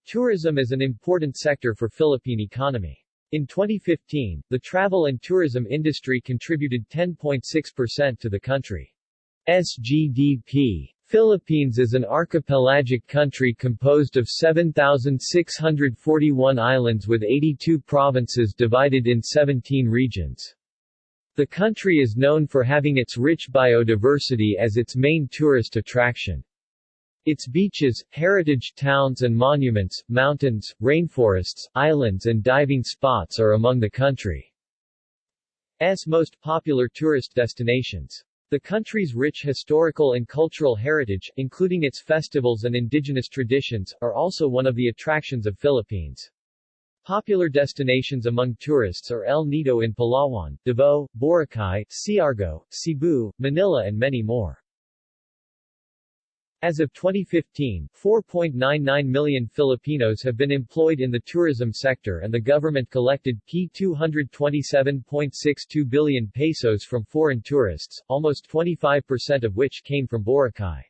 Tourism is an important sector for Philippine economy. In 2015, the travel and tourism industry contributed 10.6% to the country's GDP. Philippines is an archipelagic country composed of 7,641 islands with 82 provinces divided in 17 regions. The country is known for having its rich biodiversity as its main tourist attraction. Its beaches, heritage towns and monuments, mountains, rainforests, islands and diving spots are among the country's most popular tourist destinations. The country's rich historical and cultural heritage, including its festivals and indigenous traditions, are also one of the attractions of Philippines. Popular destinations among tourists are El Nido in Palawan, Davao, Boracay, Siargao, Cebu, Manila and many more. As of 2015, 4.99 million Filipinos have been employed in the tourism sector and the government collected P227.62 billion pesos from foreign tourists, almost 25% of which came from Boracay.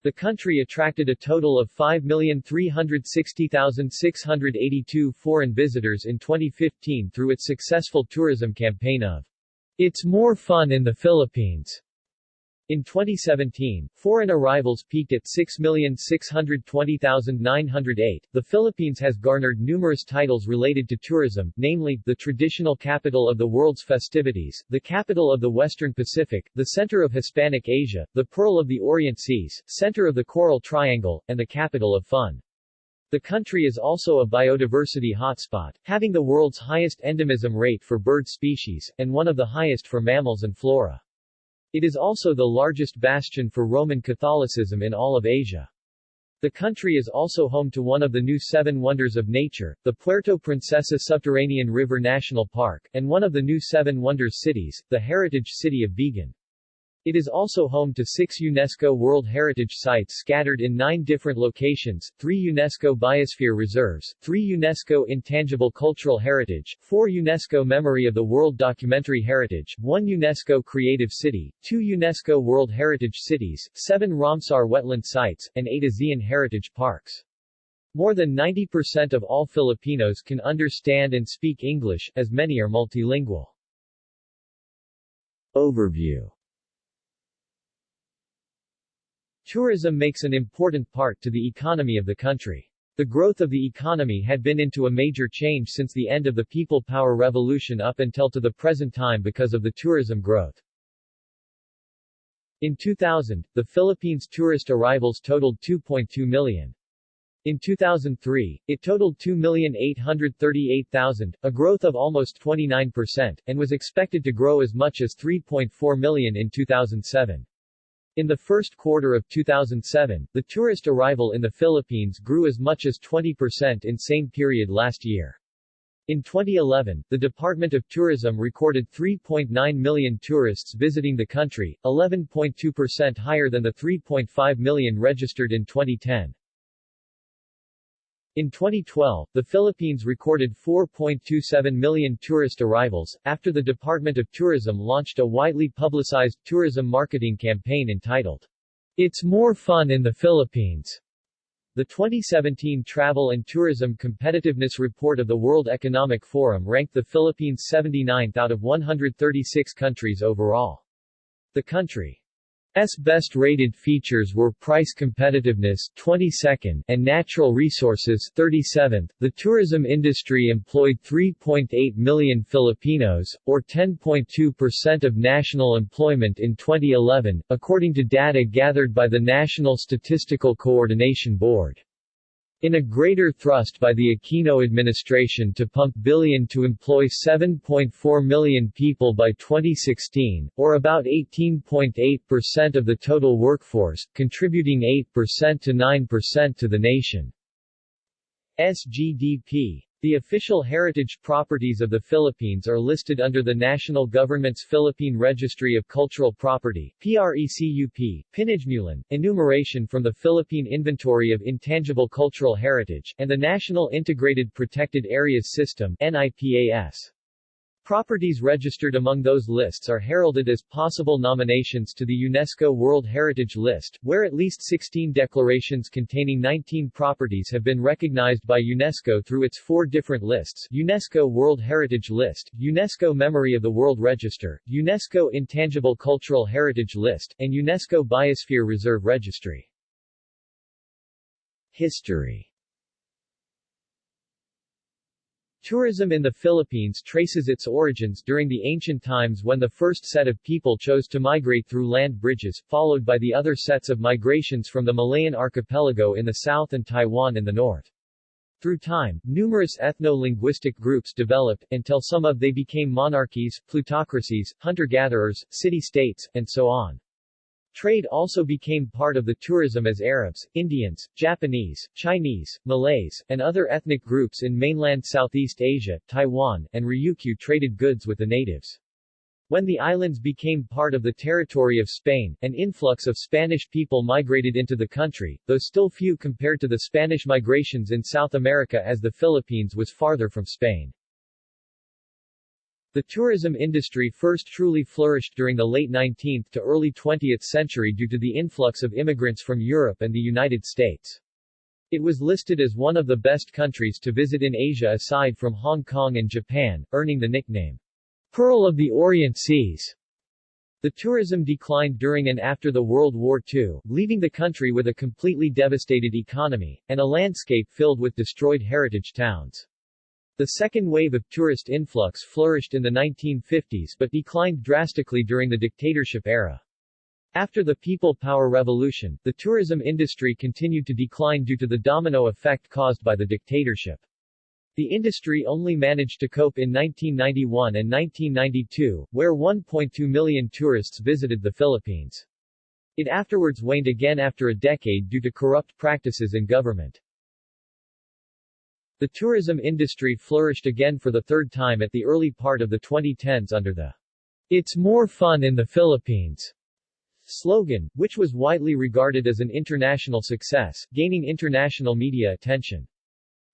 The country attracted a total of 5,360,682 foreign visitors in 2015 through its successful tourism campaign of It's More Fun in the Philippines. In 2017, foreign arrivals peaked at 6,620,908. The Philippines has garnered numerous titles related to tourism, namely, the traditional capital of the world's festivities, the capital of the Western Pacific, the center of Hispanic Asia, the Pearl of the Orient Seas, center of the Coral Triangle, and the capital of fun. The country is also a biodiversity hotspot, having the world's highest endemism rate for bird species, and one of the highest for mammals and flora. It is also the largest bastion for Roman Catholicism in all of Asia. The country is also home to one of the new seven wonders of nature, the Puerto Princesa Subterranean River National Park, and one of the new seven wonders cities, the heritage city of Vigan. It is also home to 6 UNESCO World Heritage Sites scattered in 9 different locations, 3 UNESCO Biosphere Reserves, 3 UNESCO Intangible Cultural Heritage, 4 UNESCO Memory of the World Documentary Heritage, 1 UNESCO Creative City, 2 UNESCO World Heritage Cities, 7 Ramsar Wetland Sites, and 8 ASEAN Heritage Parks. More than 90% of all Filipinos can understand and speak English, as many are multilingual. Overview. Tourism makes an important part to the economy of the country. The growth of the economy had been into a major change since the end of the People Power Revolution up until to the present time because of the tourism growth. In 2000, the Philippines' tourist arrivals totaled 2.2 million. In 2003, it totaled 2,838,000, a growth of almost 29%, and was expected to grow as much as 3.4 million in 2007. In the first quarter of 2007, the tourist arrival in the Philippines grew as much as 20% in same period last year. In 2011, the Department of Tourism recorded 3.9 million tourists visiting the country, 11.2% higher than the 3.5 million registered in 2010. In 2012, the Philippines recorded 4.27 million tourist arrivals, after the Department of Tourism launched a widely publicized tourism marketing campaign entitled, It's More Fun in the Philippines. The 2017 Travel and Tourism Competitiveness Report of the World Economic Forum ranked the Philippines 79th out of 136 countries overall. The country's best-rated features were price competitiveness 22nd and natural resources 37th. The tourism industry employed 3.8 million Filipinos, or 10.2% of national employment in 2011, according to data gathered by the National Statistical Coordination Board. In a greater thrust by the Aquino administration to pump billion to employ 7.4 million people by 2016, or about 18.8% of the total workforce, contributing 8% to 9% to the nation's GDP. The official heritage properties of the Philippines are listed under the national government's Philippine Registry of Cultural Property (PRECUP), Pinagmulan, enumeration from the Philippine Inventory of Intangible Cultural Heritage, and the National Integrated Protected Areas System (NIPAS). Properties registered among those lists are heralded as possible nominations to the UNESCO World Heritage List, where at least 16 declarations containing 19 properties have been recognized by UNESCO through its 4 different lists: UNESCO World Heritage List, UNESCO Memory of the World Register, UNESCO Intangible Cultural Heritage List, and UNESCO Biosphere Reserve Registry. History. Tourism in the Philippines traces its origins during the ancient times when the first set of people chose to migrate through land bridges, followed by the other sets of migrations from the Malayan archipelago in the south and Taiwan in the north. Through time, numerous ethno-linguistic groups developed, until some of they became monarchies, plutocracies, hunter-gatherers, city-states, and so on. Trade also became part of the tourism as Arabs, Indians, Japanese, Chinese, Malays, and other ethnic groups in mainland Southeast Asia, Taiwan, and Ryukyu traded goods with the natives. When the islands became part of the territory of Spain, an influx of Spanish people migrated into the country, though still few compared to the Spanish migrations in South America, as the Philippines was farther from Spain. The tourism industry first truly flourished during the late 19th to early 20th century due to the influx of immigrants from Europe and the United States. It was listed as one of the best countries to visit in Asia aside from Hong Kong and Japan, earning the nickname, Pearl of the Orient Seas. The tourism declined during and after the World War II, leaving the country with a completely devastated economy, and a landscape filled with destroyed heritage towns. The second wave of tourist influx flourished in the 1950s but declined drastically during the dictatorship era. After the People Power Revolution, the tourism industry continued to decline due to the domino effect caused by the dictatorship. The industry only managed to cope in 1991 and 1992, where 1.2 million tourists visited the Philippines. It afterwards waned again after a decade due to corrupt practices in government. The tourism industry flourished again for the third time at the early part of the 2010s under the "It's more fun in the Philippines" slogan, which was widely regarded as an international success, gaining international media attention.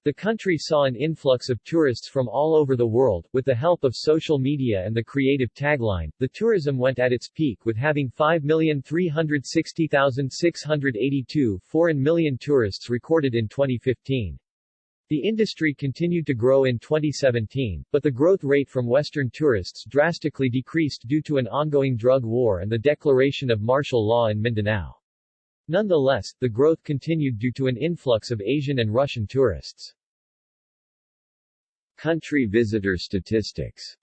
The country saw an influx of tourists from all over the world. With the help of social media and the creative tagline, the tourism went at its peak with having 5,360,682 foreign million tourists recorded in 2015. The industry continued to grow in 2017, but the growth rate from Western tourists drastically decreased due to an ongoing drug war and the declaration of martial law in Mindanao. Nonetheless, the growth continued due to an influx of Asian and Russian tourists. Country visitor statistics.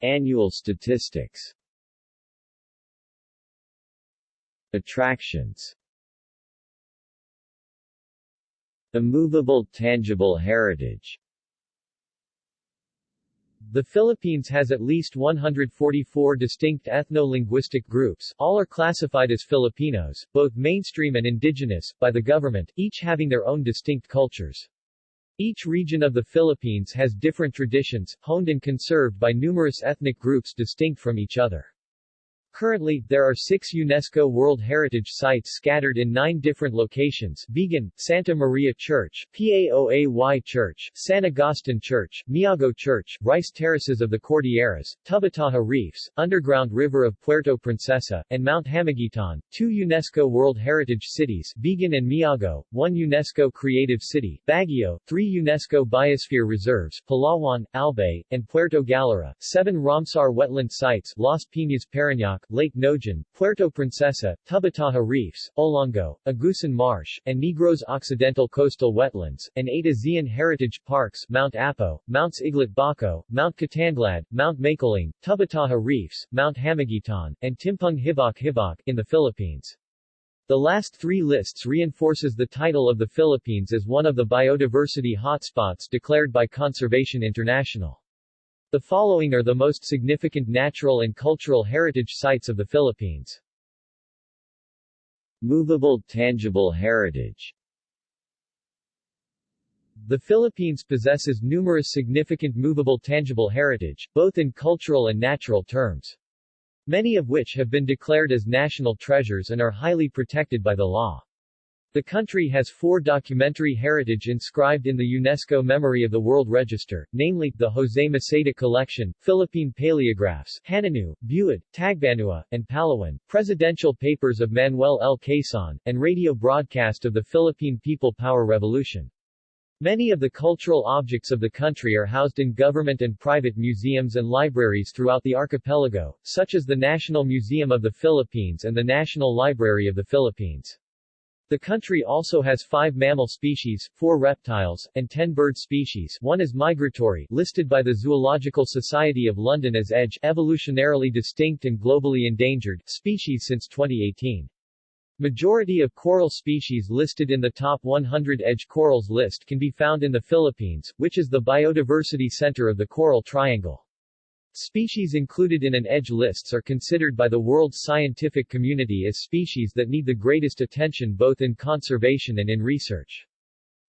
Annual statistics. Attractions. Immovable tangible heritage. The Philippines has at least 144 distinct ethno-linguistic groups, all are classified as Filipinos, both mainstream and indigenous, by the government, each having their own distinct cultures. Each region of the Philippines has different traditions, honed and conserved by numerous ethnic groups distinct from each other. Currently, there are 6 UNESCO World Heritage Sites scattered in 9 different locations: Vigan, Santa Maria Church, Paoay Church, San Agustin Church, Miago Church, Rice Terraces of the Cordilleras, Tubataha Reefs, Underground River of Puerto Princesa, and Mount Hamiguitan. 2 UNESCO World Heritage Cities, Vigan and Miago, 1 UNESCO Creative City, Baguio, 3 UNESCO Biosphere Reserves, Palawan, Albay, and Puerto Galera, 7 Ramsar Wetland Sites, Las Piñas Parañaque, Lake Nojan, Puerto Princesa, Tubataha Reefs, Olongo, Agusan Marsh, and Negros Occidental Coastal Wetlands, and 8 ASEAN Heritage Parks: Mount Apo, Mounts Iglit Baco, Mount Catanglad, Mount Makiling, Tubataha Reefs, Mount Hamiguitan, and Timpung Hibok in the Philippines. The last 3 lists reinforces the title of the Philippines as one of the biodiversity hotspots declared by Conservation International. The following are the most significant natural and cultural heritage sites of the Philippines. Movable tangible heritage. The Philippines possesses numerous significant movable tangible heritage, both in cultural and natural terms. Many of which have been declared as national treasures and are highly protected by the law. The country has 4 documentary heritage inscribed in the UNESCO Memory of the World Register, namely, the Jose Maceda Collection, Philippine Paleographs, Hananu, Buod, Tagbanua, and Palawan, Presidential Papers of Manuel L. Quezon, and radio broadcast of the Philippine People Power Revolution. Many of the cultural objects of the country are housed in government and private museums and libraries throughout the archipelago, such as the National Museum of the Philippines and the National Library of the Philippines. The country also has 5 mammal species, 4 reptiles, and 10 bird species. One is migratory, listed by the Zoological Society of London as EDGE, evolutionarily distinct and globally endangered, species since 2018. Majority of coral species listed in the top 100 EDGE corals list can be found in the Philippines, which is the biodiversity center of the Coral Triangle. Species included in an EDGE lists are considered by the world's scientific community as species that need the greatest attention both in conservation and in research.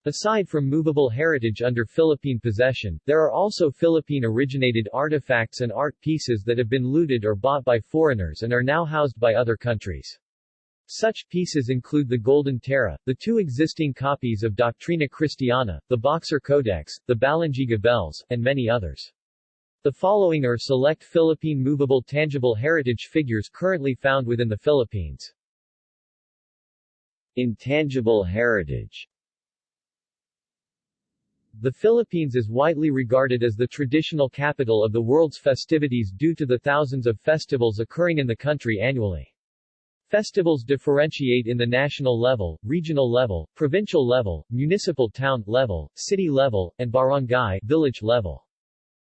Aside from movable heritage under Philippine possession, there are also Philippine-originated artifacts and art pieces that have been looted or bought by foreigners and are now housed by other countries. Such pieces include the Golden Tara, the 2 existing copies of Doctrina Christiana, the Boxer Codex, the Balangiga bells, and many others. The following are select Philippine movable tangible heritage figures currently found within the Philippines. Intangible heritage. The Philippines is widely regarded as the traditional capital of the world's festivities due to the thousands of festivals occurring in the country annually. Festivals differentiate in the national level, regional level, provincial level, municipal town level, city level, and barangay village level.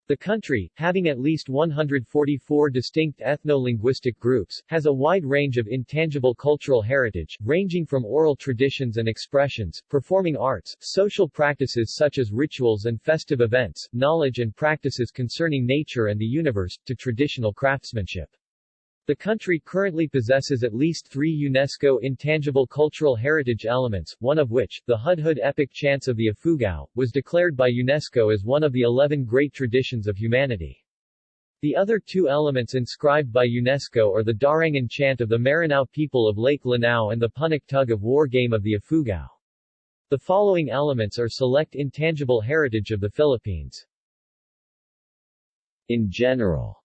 The country, having at least 144 distinct ethno-linguistic groups, has a wide range of intangible cultural heritage, ranging from oral traditions and expressions, performing arts, social practices such as rituals and festive events, knowledge and practices concerning nature and the universe, to traditional craftsmanship. The country currently possesses at least 3 UNESCO intangible cultural heritage elements, one of which, the Hudhud epic chants of the Ifugao, was declared by UNESCO as one of the 11 great traditions of humanity. The other 2 elements inscribed by UNESCO are the Darangan chant of the Maranao people of Lake Lanao and the Punik tug of war game of the Ifugao. The following elements are select intangible heritage of the Philippines. In general,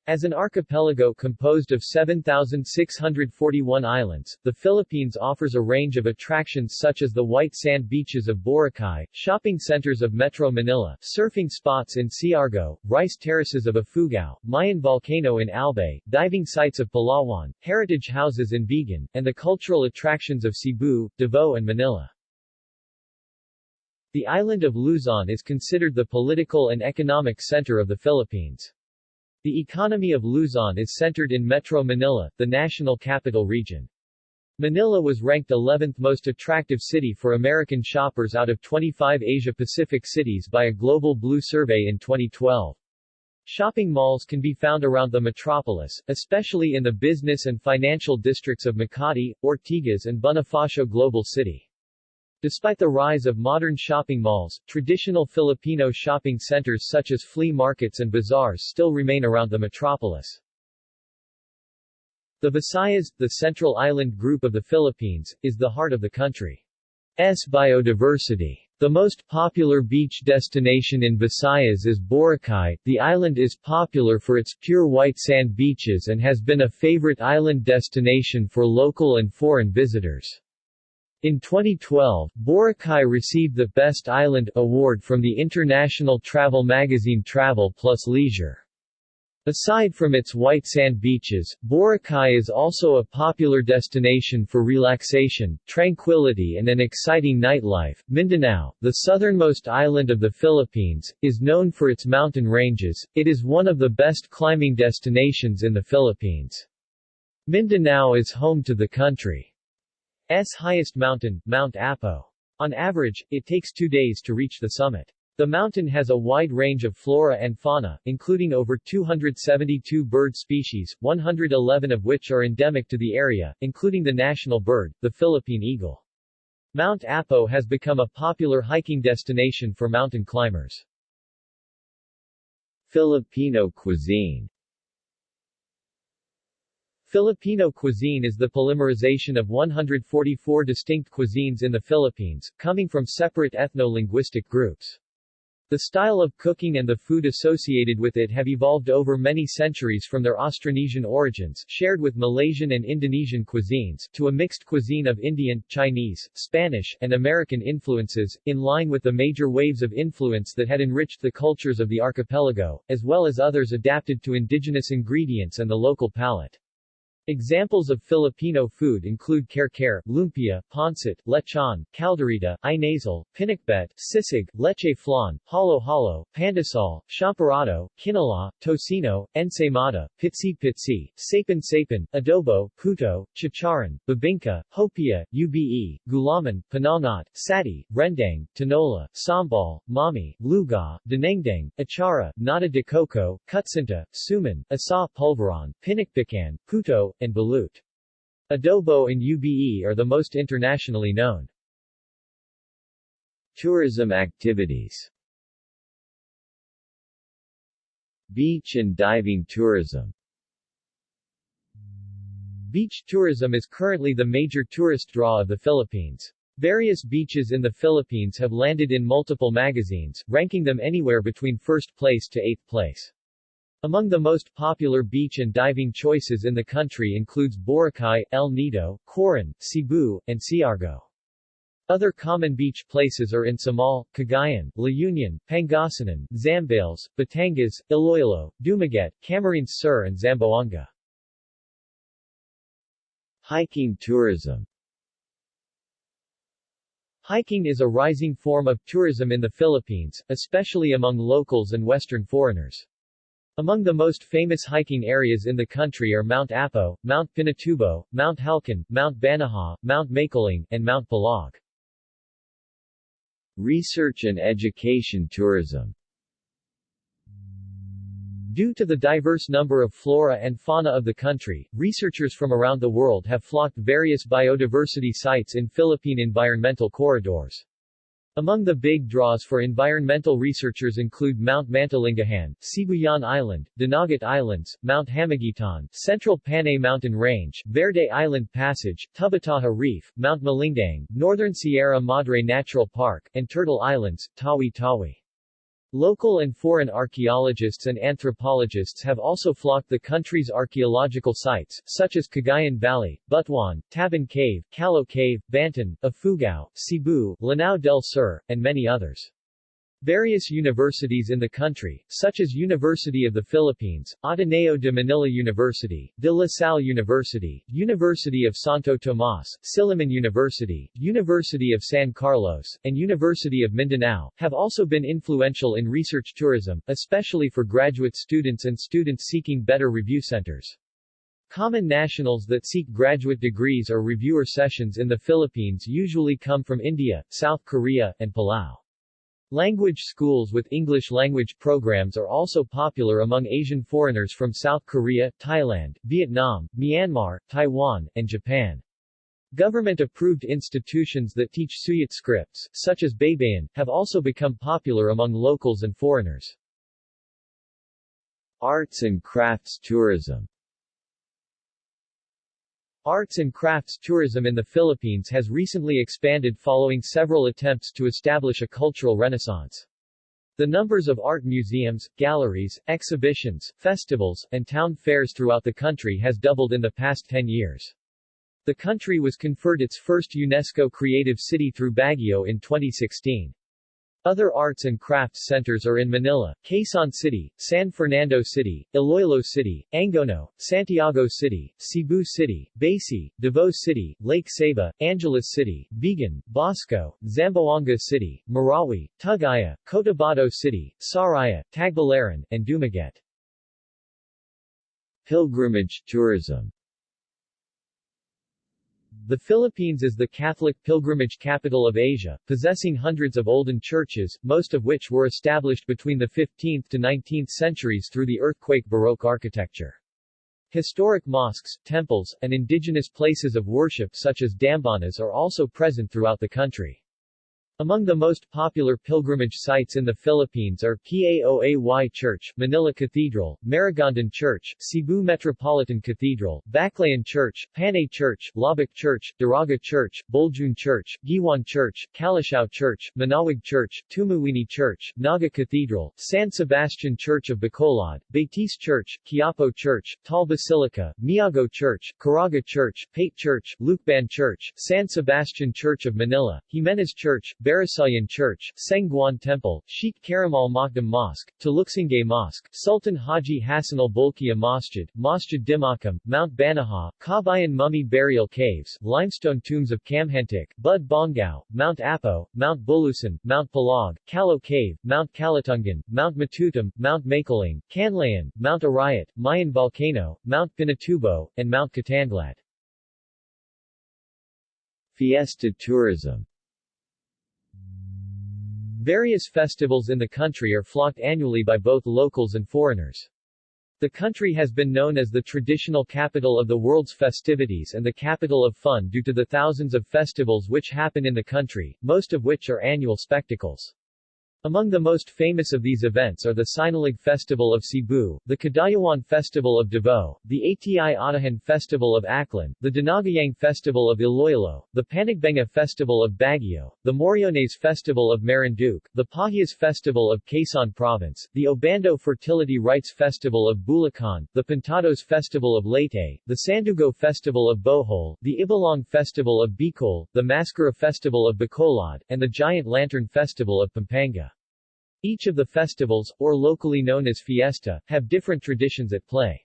as an archipelago composed of 7,641 islands, the Philippines offers a range of attractions such as the white sand beaches of Boracay, shopping centers of Metro Manila, surfing spots in Siargao, rice terraces of Ifugao, Mayan volcano in Albay, diving sites of Palawan, heritage houses in Vigan, and the cultural attractions of Cebu, Davao and Manila. The island of Luzon is considered the political and economic center of the Philippines. The economy of Luzon is centered in Metro Manila, the national capital region. Manila was ranked 11th most attractive city for American shoppers out of 25 Asia-Pacific cities by a Global Blue survey in 2012. Shopping malls can be found around the metropolis, especially in the business and financial districts of Makati, Ortigas and Bonifacio Global City. Despite the rise of modern shopping malls, traditional Filipino shopping centers such as flea markets and bazaars still remain around the metropolis. The Visayas, the central island group of the Philippines, is the heart of the country's biodiversity. The most popular beach destination in Visayas is Boracay. The island is popular for its pure white sand beaches and has been a favorite island destination for local and foreign visitors. In 2012, Boracay received the Best Island award from the international travel magazine Travel Plus Leisure. Aside from its white sand beaches, Boracay is also a popular destination for relaxation, tranquility and an exciting nightlife. Mindanao, the southernmost island of the Philippines, is known for its mountain ranges. It is one of the best climbing destinations in the Philippines. Mindanao is home to the country's highest mountain, Mount Apo. On average, it takes 2 days to reach the summit. The mountain has a wide range of flora and fauna, including over 272 bird species, 111 of which are endemic to the area, including the national bird, the Philippine eagle. Mount Apo has become a popular hiking destination for mountain climbers. Filipino cuisine. Filipino cuisine is the polymerization of 144 distinct cuisines in the Philippines, coming from separate ethno-linguistic groups. The style of cooking and the food associated with it have evolved over many centuries from their Austronesian origins, shared with Malaysian and Indonesian cuisines, to a mixed cuisine of Indian, Chinese, Spanish, and American influences, in line with the major waves of influence that had enriched the cultures of the archipelago, as well as others adapted to indigenous ingredients and the local palate. Examples of Filipino food include kare-kare, lumpia, pancit, lechon, caldereta, inasal, pinakbet, sisig, leche flan, halo-halo, pandesal, champorado, kinala, tocino, ensaymada, pitsi-pitsi, sapin-sapin, adobo, puto, chicharon, bibingka, hopia, ube, gulaman, panangat, sati, rendang, tinola, sambal, mami, luga, dinengdeng, achara, nata de coco, kutsinta, suman, asa pulveron, pinakpikan, puto, and balut. Adobo and ube are the most internationally known. Tourism activities. Beach and diving tourism. Beach tourism is currently the major tourist draw of the Philippines. Various beaches in the Philippines have landed in multiple magazines, ranking them anywhere between first place to eighth place. Among the most popular beach and diving choices in the country includes Boracay, El Nido, Coron, Cebu, and Siargao. Other common beach places are in Samal, Cagayan, La Union, Pangasinan, Zambales, Batangas, Iloilo, Dumaguete, Camarines Sur and Zamboanga. Hiking tourism. Hiking is a rising form of tourism in the Philippines, especially among locals and Western foreigners. Among the most famous hiking areas in the country are Mount Apo, Mount Pinatubo, Mount Halcon, Mount Banahaw, Mount Makiling, and Mount Pulag. Research and education tourism. Due to the diverse number of flora and fauna of the country, researchers from around the world have flocked various biodiversity sites in Philippine environmental corridors. Among the big draws for environmental researchers include Mount Mantalingahan, Sibuyan Island, Dinagat Islands, Mount Hamagitan, Central Panay Mountain Range, Verde Island Passage, Tubataha Reef, Mount Malindang, Northern Sierra Madre Natural Park, and Turtle Islands, Tawi-Tawi. Local and foreign archaeologists and anthropologists have also flocked the country's archaeological sites, such as Cagayan Valley, Butuan, Taban Cave, Calo Cave, Banton, Ifugao, Cebu, Lanao del Sur, and many others. Various universities in the country, such as University of the Philippines, Ateneo de Manila University, De La Salle University, University of Santo Tomas, Silliman University, University of San Carlos, and University of Mindanao, have also been influential in research tourism, especially for graduate students and students seeking better review centers. Common nationals that seek graduate degrees or reviewer sessions in the Philippines usually come from India, South Korea, and Palau. Language schools with English language programs are also popular among Asian foreigners from South Korea, Thailand, Vietnam, Myanmar, Taiwan, and Japan. Government-approved institutions that teach Suyat scripts, such as Baybayin, have also become popular among locals and foreigners. Arts and crafts tourism. Arts and crafts tourism in the Philippines has recently expanded following several attempts to establish a cultural renaissance. The numbers of art museums, galleries, exhibitions, festivals, and town fairs throughout the country has doubled in the past 10 years. The country was conferred its first UNESCO Creative City through Baguio in 2016. Other arts and crafts centers are in Manila, Quezon City, San Fernando City, Iloilo City, Angono, Santiago City, Cebu City, Basey, Davao City, Lake Saba, Angeles City, Vigan, Bosco, Zamboanga City, Marawi, Tugaya, Cotabato City, Saraya, Tagbilaran, and Dumaguete. Pilgrimage tourism. The Philippines is the Catholic pilgrimage capital of Asia, possessing hundreds of olden churches, most of which were established between the 15th to 19th centuries through the earthquake Baroque architecture. Historic mosques, temples, and indigenous places of worship such as dambanas are also present throughout the country. Among the most popular pilgrimage sites in the Philippines are Paoay Church, Manila Cathedral, Maragondon Church, Cebu Metropolitan Cathedral, Baclayan Church, Panay Church, Lubbock Church, Daraga Church, Boljun Church, Giwan Church, Calasiao Church, Manawag Church, Tumuwini Church, Naga Cathedral, San Sebastian Church of Bacolod, Betis Church, Quiapo Church, Tal Basilica, Miago Church, Caraga Church, Pate Church, Lucban Church, San Sebastian Church of Manila, Jimenez Church, Barisayan Church, Sengguan Temple, Sheikh Karamal Makdum Mosque, Taluksingay Mosque, Sultan Haji Hassanal Bolkiah Masjid, Masjid Dimakam, Mount Banahaw, Kabayan Mummy Burial Caves, Limestone Tombs of Kamhantik, Bud Bongao, Mount Apo, Mount Bulusan, Mount Palog, Calo Cave, Mount Kalatungan, Mount Matutum, Mount Makiling, Canlayan, Mount Arayat, Mayan Volcano, Mount Pinatubo, and Mount Katanglat. Fiesta tourism. Various festivals in the country are flocked annually by both locals and foreigners. The country has been known as the traditional capital of the world's festivities and the capital of fun due to the thousands of festivals which happen in the country, most of which are annual spectacles. Among the most famous of these events are the Sinulog Festival of Cebu, the Kadayawan Festival of Davao, the Ati Atahan Festival of Aklan, the Dinagayang Festival of Iloilo, the Panagbenga Festival of Baguio, the Moriones Festival of Marinduque, the Pahias Festival of Quezon Province, the Obando Fertility Rites Festival of Bulacan, the Pintados Festival of Leyte, the Sandugo Festival of Bohol, the Ibalong Festival of Bicol, the Mascara Festival of Bacolod, and the Giant Lantern Festival of Pampanga. Each of the festivals, or locally known as fiesta, have different traditions at play.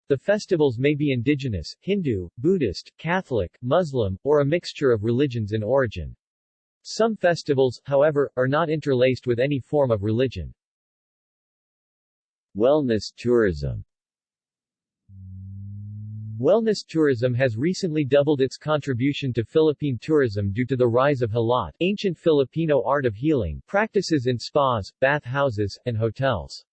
The festivals may be indigenous, Hindu, Buddhist, Catholic, Muslim, or a mixture of religions in origin. Some festivals, however, are not interlaced with any form of religion. Wellness tourism. Wellness tourism has recently doubled its contribution to Philippine tourism due to the rise of halat, ancient Filipino art of healing, practices in spas, bath houses, and hotels.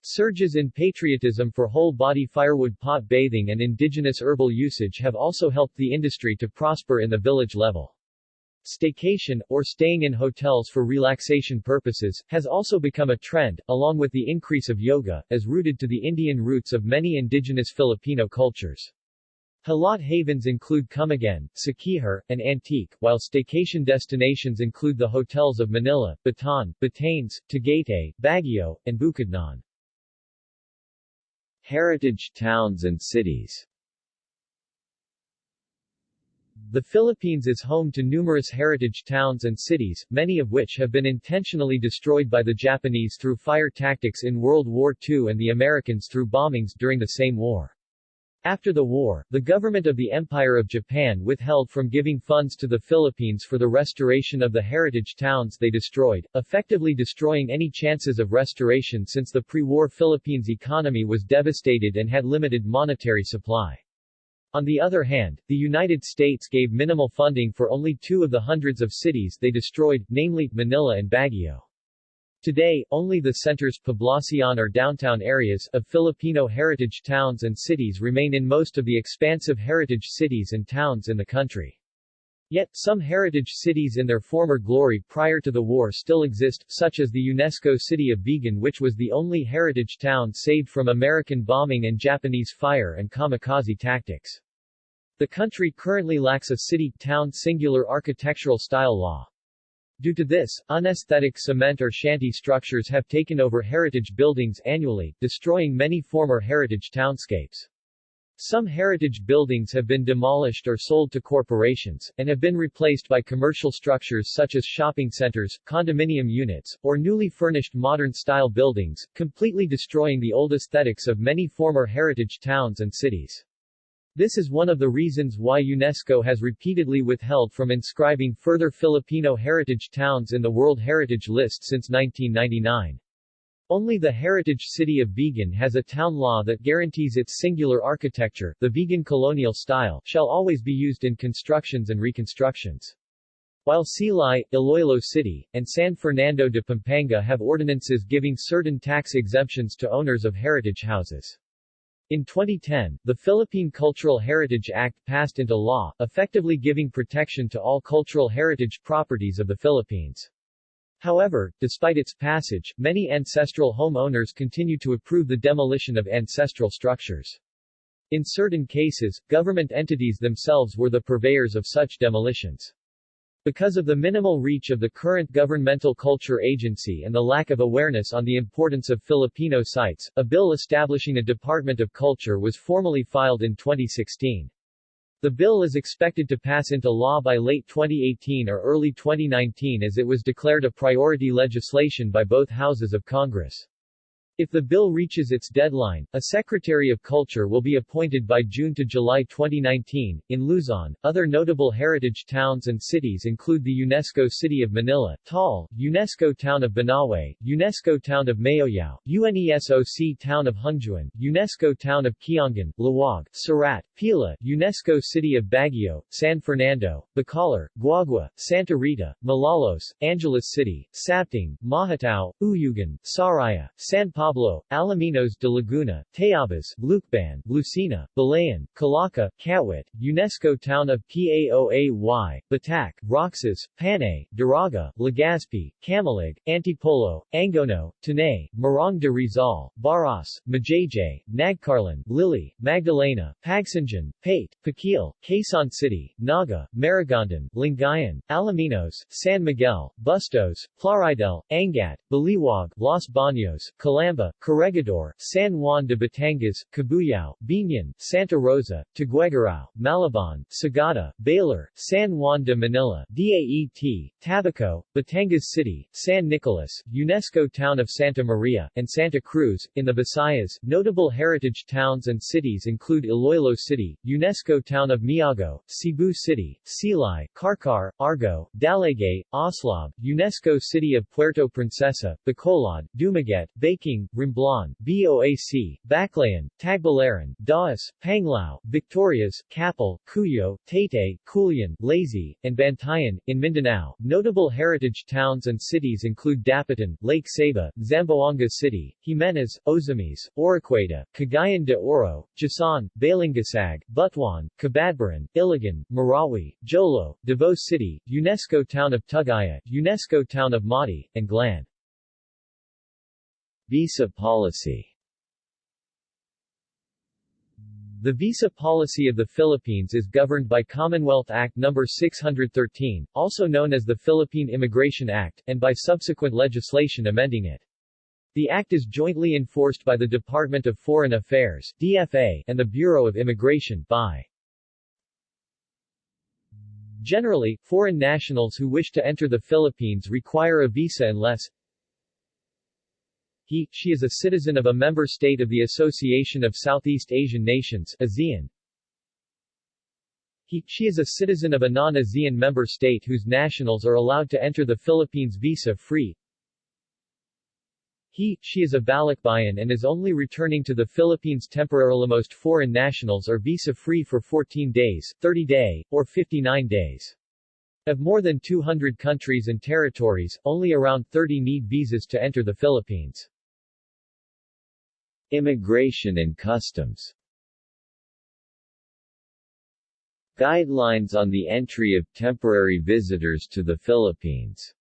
Surges in patriotism for whole-body firewood pot bathing and indigenous herbal usage have also helped the industry to prosper in the village level. Staycation, or staying in hotels for relaxation purposes, has also become a trend, along with the increase of yoga, as rooted to the Indian roots of many indigenous Filipino cultures. Halat havens include Camiguin, Siquijor, and Antique, while staycation destinations include the hotels of Manila, Bataan, Batanes, Tagaytay, Baguio, and Bukidnon. Heritage towns and cities. The Philippines is home to numerous heritage towns and cities, many of which have been intentionally destroyed by the Japanese through fire tactics in World War II and the Americans through bombings during the same war. After the war, the government of the Empire of Japan withheld from giving funds to the Philippines for the restoration of the heritage towns they destroyed, effectively destroying any chances of restoration since the pre-war Philippines economy was devastated and had limited monetary supply. On the other hand, the United States gave minimal funding for only two of the hundreds of cities they destroyed, namely, Manila and Baguio. Today, only the centers Poblacion or downtown areas of Filipino heritage towns and cities remain in most of the expansive heritage cities and towns in the country. Yet, some heritage cities in their former glory prior to the war still exist, such as the UNESCO city of Vigan, which was the only heritage town saved from American bombing and Japanese fire and kamikaze tactics. The country currently lacks a city-town singular architectural style law. Due to this, unesthetic cement or shanty structures have taken over heritage buildings annually, destroying many former heritage townscapes. Some heritage buildings have been demolished or sold to corporations, and have been replaced by commercial structures such as shopping centers, condominium units, or newly furnished modern-style buildings, completely destroying the old aesthetics of many former heritage towns and cities. This is one of the reasons why UNESCO has repeatedly withheld from inscribing further Filipino heritage towns in the World Heritage List since 1999. Only the heritage city of Vigan has a town law that guarantees its singular architecture, the Vigan colonial style, shall always be used in constructions and reconstructions. While Silay, Iloilo City, and San Fernando de Pampanga have ordinances giving certain tax exemptions to owners of heritage houses. In 2010, the Philippine Cultural Heritage Act passed into law, effectively giving protection to all cultural heritage properties of the Philippines. However, despite its passage, many ancestral homeowners continue to approve the demolition of ancestral structures. In certain cases, government entities themselves were the purveyors of such demolitions. Because of the minimal reach of the current governmental culture agency and the lack of awareness on the importance of Filipino sites, a bill establishing a Department of Culture was formally filed in 2016. The bill is expected to pass into law by late 2018 or early 2019 as it was declared a priority legislation by both houses of Congress. If the bill reaches its deadline, a Secretary of Culture will be appointed by June to July 2019. In Luzon, other notable heritage towns and cities include the UNESCO City of Manila, Taal, UNESCO Town of Banawe, UNESCO Town of Mayoyao, UNESOC Town of Hungjuan, UNESCO Town of Kiangan, Laoag, Surat, Pila, UNESCO City of Baguio, San Fernando, Bacolor, Guagua, Santa Rita, Malolos, Angeles City, Sabting, Mahatao, Uyugan, Saraya, San Pablo, Alaminos de Laguna, Tayabas, Lucban, Lucena, Balayan, Calaca, Kawit, UNESCO Town of Paoay, Batac, Roxas, Panay, Daraga, Legazpi, Camalig, Antipolo, Angono, Tanay, Morong de Rizal, Baras, Majayjay, Nagcarlan, Lili, Magdalena, Pagsanjan, Pate, Paquil, Quezon City, Naga, Maragondon, Lingayen, Alaminos, San Miguel, Bustos, Plaridel, Angat, Baliwag, Los Baños, Calamba, Corregidor, San Juan de Batangas, Cabuyao, Biñan, Santa Rosa, Tuguegarao, Malabon, Sagada, Baler, San Juan de Manila, Daet, Tabaco, Batangas City, San Nicolas, UNESCO Town of Santa Maria, and Santa Cruz. In the Visayas, notable heritage towns and cities include Iloilo City, UNESCO Town of Miago, Cebu City, Silay, Carcar, Argo, Dalaygay, Oslab, UNESCO City of Puerto Princesa, Bacolod, Dumaguete, Baking, Romblon, Boac, Baclayan, Tagbilaran, Daas, Panglao, Victorias, Capel, Cuyo, Taytay, Culian, Lazy, and Bantayan. In Mindanao, notable heritage towns and cities include Dapitan, Lake Saba, Zamboanga City, Jimenez, Ozamis, Oroquieta, Cagayan de Oro, Jason, Balingasag, Butuan, Cabadbaran, Iligan, Marawi, Jolo, Davao City, UNESCO Town of Tugaya, UNESCO Town of Mati, and Glan. Visa policy. The visa policy of the Philippines is governed by Commonwealth Act No. 613, also known as the Philippine Immigration Act, and by subsequent legislation amending it. The act is jointly enforced by the Department of Foreign Affairs (DFA) and the Bureau of Immigration (BI). Generally, foreign nationals who wish to enter the Philippines require a visa unless she is a citizen of a member state of the Association of Southeast Asian Nations (ASEAN). She is a citizen of a non-ASEAN member state whose nationals are allowed to enter the Philippines visa-free. She is a Balikbayan and is only returning to the Philippines temporarily. Most foreign nationals are visa-free for 14 days, 30-day, or 59 days. Of more than 200 countries and territories, only around 30 need visas to enter the Philippines. Immigration and customs. Guidelines on the entry of temporary visitors to the Philippines.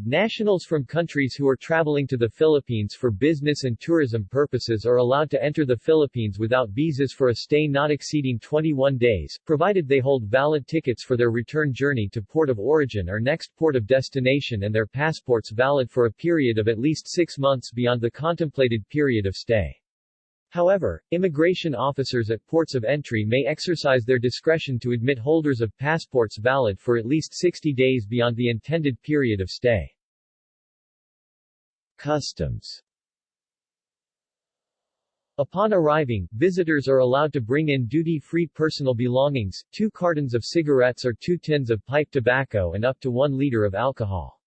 Nationals from countries who are traveling to the Philippines for business and tourism purposes are allowed to enter the Philippines without visas for a stay not exceeding 21 days, provided they hold valid tickets for their return journey to port of origin or next port of destination and their passports valid for a period of at least 6 months beyond the contemplated period of stay. However, immigration officers at ports of entry may exercise their discretion to admit holders of passports valid for at least 60 days beyond the intended period of stay. Customs. Upon arriving, visitors are allowed to bring in duty-free personal belongings, 2 cartons of cigarettes or 2 tins of pipe tobacco and up to 1 liter of alcohol.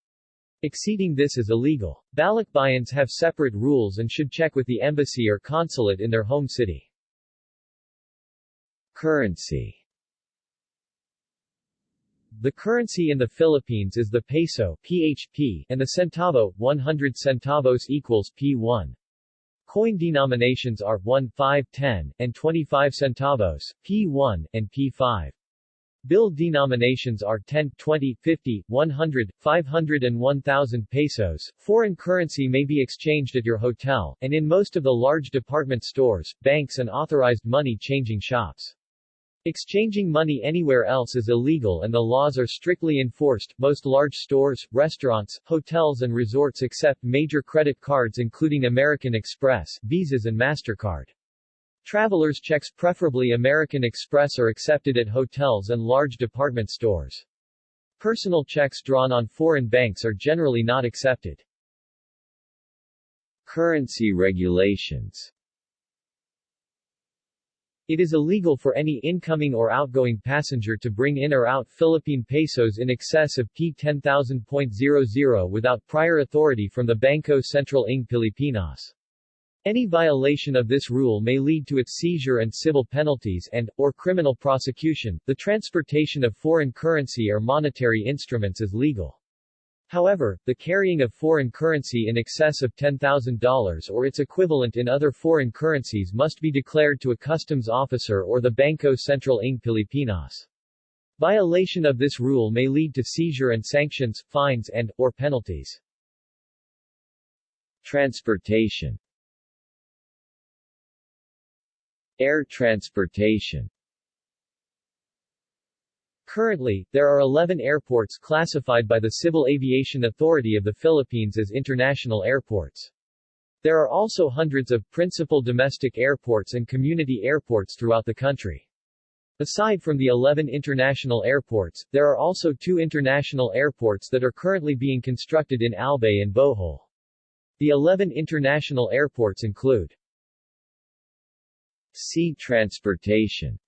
Exceeding this is illegal. Balikbayans have separate rules and should check with the embassy or consulate in their home city. Currency. The currency in the Philippines is the peso (PHP) and the centavo, 100 centavos equals P1. Coin denominations are 1, 5, 10, and 25 centavos, P1, and P5. Bill denominations are 10, 20, 50, 100, 500 and 1,000 pesos. Foreign currency may be exchanged at your hotel, and in most of the large department stores, banks and authorized money-changing shops. Exchanging money anywhere else is illegal and the laws are strictly enforced. Most large stores, restaurants, hotels and resorts accept major credit cards including American Express, Visas and MasterCard. Travelers' checks, preferably American Express, are accepted at hotels and large department stores. Personal checks drawn on foreign banks are generally not accepted. Currency regulations. It is illegal for any incoming or outgoing passenger to bring in or out Philippine pesos in excess of P10,000.00 without prior authority from the Bangko Sentral ng Pilipinas. Any violation of this rule may lead to its seizure and civil penalties or criminal prosecution. The transportation of foreign currency or monetary instruments is legal. However, the carrying of foreign currency in excess of $10,000 or its equivalent in other foreign currencies must be declared to a customs officer or the Bangko Sentral ng Pilipinas. Violation of this rule may lead to seizure and sanctions, fines or penalties. Transportation. Air transportation. Currently, there are 11 airports classified by the Civil Aviation Authority of the Philippines as international airports. There are also hundreds of principal domestic airports and community airports throughout the country. Aside from the 11 international airports, there are also 2 international airports that are currently being constructed in Albay and Bohol. The 11 international airports include Sea transportation.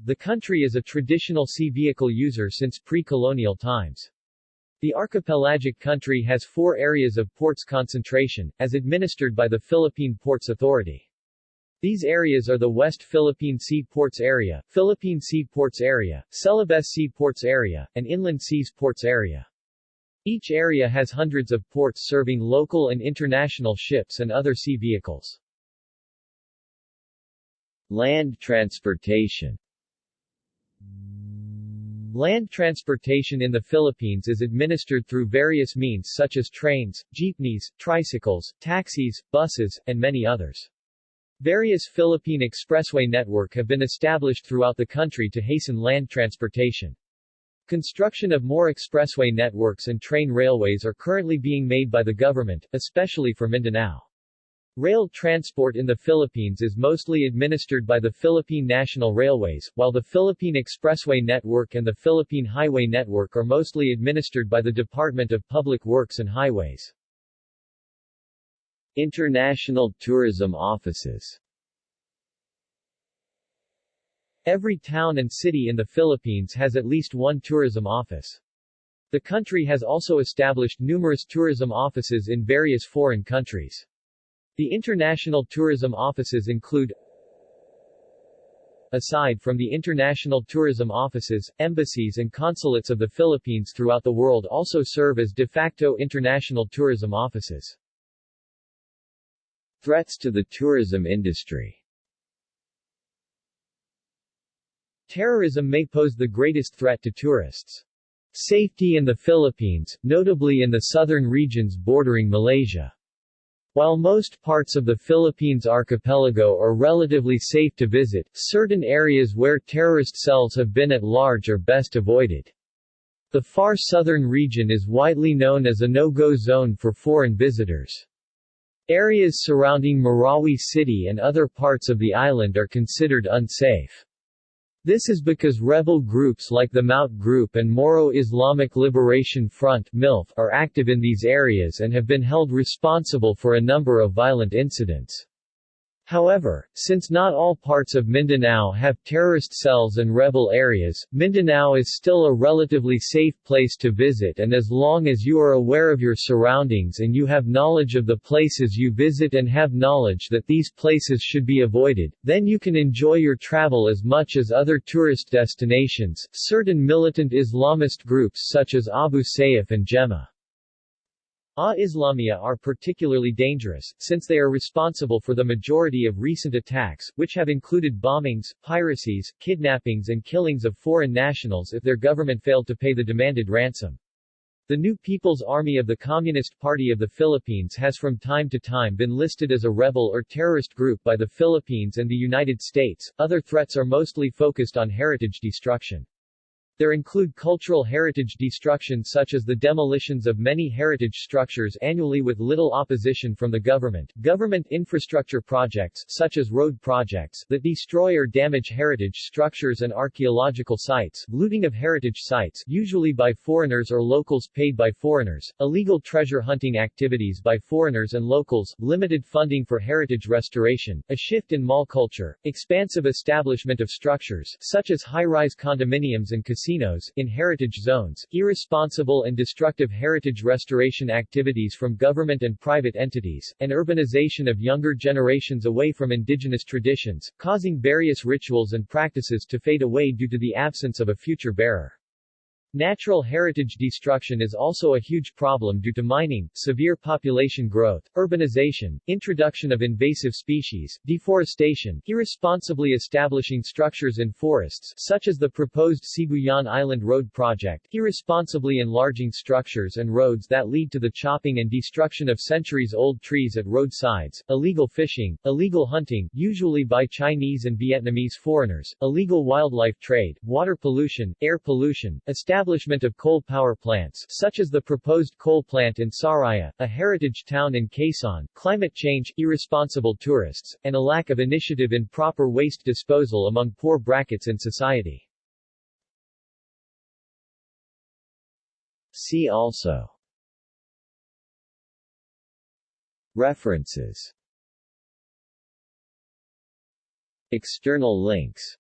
The country is a traditional sea vehicle user since pre-colonial times. The archipelagic country has 4 areas of ports concentration, as administered by the Philippine Ports Authority. These areas are the West Philippine Sea Ports Area, Philippine Sea Ports Area, Celebes Sea Ports Area, and Inland Seas Ports Area. Each area has hundreds of ports serving local and international ships and other sea vehicles. Land transportation. Land transportation in the Philippines is administered through various means such as trains, jeepneys, tricycles, taxis, buses, and many others. Various Philippine expressway network have been established throughout the country to hasten land transportation. Construction of more expressway networks and train railways are currently being made by the government, especially for Mindanao. Rail transport in the Philippines is mostly administered by the Philippine National Railways, while the Philippine Expressway Network and the Philippine Highway Network are mostly administered by the Department of Public Works and Highways. International tourism offices. Every town and city in the Philippines has at least one tourism office. The country has also established numerous tourism offices in various foreign countries. The international tourism offices include, aside from the international tourism offices, embassies and consulates of the Philippines throughout the world also serve as de facto international tourism offices. Threats to the tourism industry. Terrorism may pose the greatest threat to tourists' safety in the Philippines, notably in the southern regions bordering Malaysia. While most parts of the Philippines archipelago are relatively safe to visit, certain areas where terrorist cells have been at large are best avoided. The far southern region is widely known as a no-go zone for foreign visitors. Areas surrounding Marawi City and other parts of the island are considered unsafe. This is because rebel groups like the Maut Group and Moro Islamic Liberation Front (MILF) are active in these areas and have been held responsible for a number of violent incidents. However, since not all parts of Mindanao have terrorist cells and rebel areas, Mindanao is still a relatively safe place to visit, and as long as you are aware of your surroundings and you have knowledge of the places you visit and have knowledge that these places should be avoided, then you can enjoy your travel as much as other tourist destinations. Certain militant Islamist groups such as Abu Sayyaf and Jemaah Islamia are particularly dangerous, since they are responsible for the majority of recent attacks, which have included bombings, piracies, kidnappings and killings of foreign nationals if their government failed to pay the demanded ransom. The New People's Army of the Communist Party of the Philippines has from time to time been listed as a rebel or terrorist group by the Philippines and the United States. Other threats are mostly focused on heritage destruction. There include cultural heritage destruction such as the demolitions of many heritage structures annually with little opposition from the government infrastructure projects such as road projects that destroy or damage heritage structures and archaeological sites, looting of heritage sites usually by foreigners or locals paid by foreigners, illegal treasure hunting activities by foreigners and locals, limited funding for heritage restoration, a shift in mall culture, expansive establishment of structures such as high-rise condominiums and casinos in heritage zones, irresponsible and destructive heritage restoration activities from government and private entities, and urbanization of younger generations away from indigenous traditions, causing various rituals and practices to fade away due to the absence of a future bearer. Natural heritage destruction is also a huge problem due to mining, severe population growth, urbanization, introduction of invasive species, deforestation, irresponsibly establishing structures in forests such as the proposed Sibuyan Island Road project, irresponsibly enlarging structures and roads that lead to the chopping and destruction of centuries-old trees at roadsides, illegal fishing, illegal hunting, usually by Chinese and Vietnamese foreigners, illegal wildlife trade, water pollution, air pollution, establishment of coal power plants such as the proposed coal plant in Saraya, a heritage town in Quezon, climate change, irresponsible tourists, and a lack of initiative in proper waste disposal among poor brackets in society. See also References External links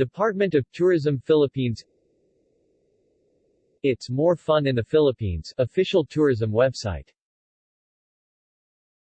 Department of Tourism Philippines It's More Fun in the Philippines official tourism website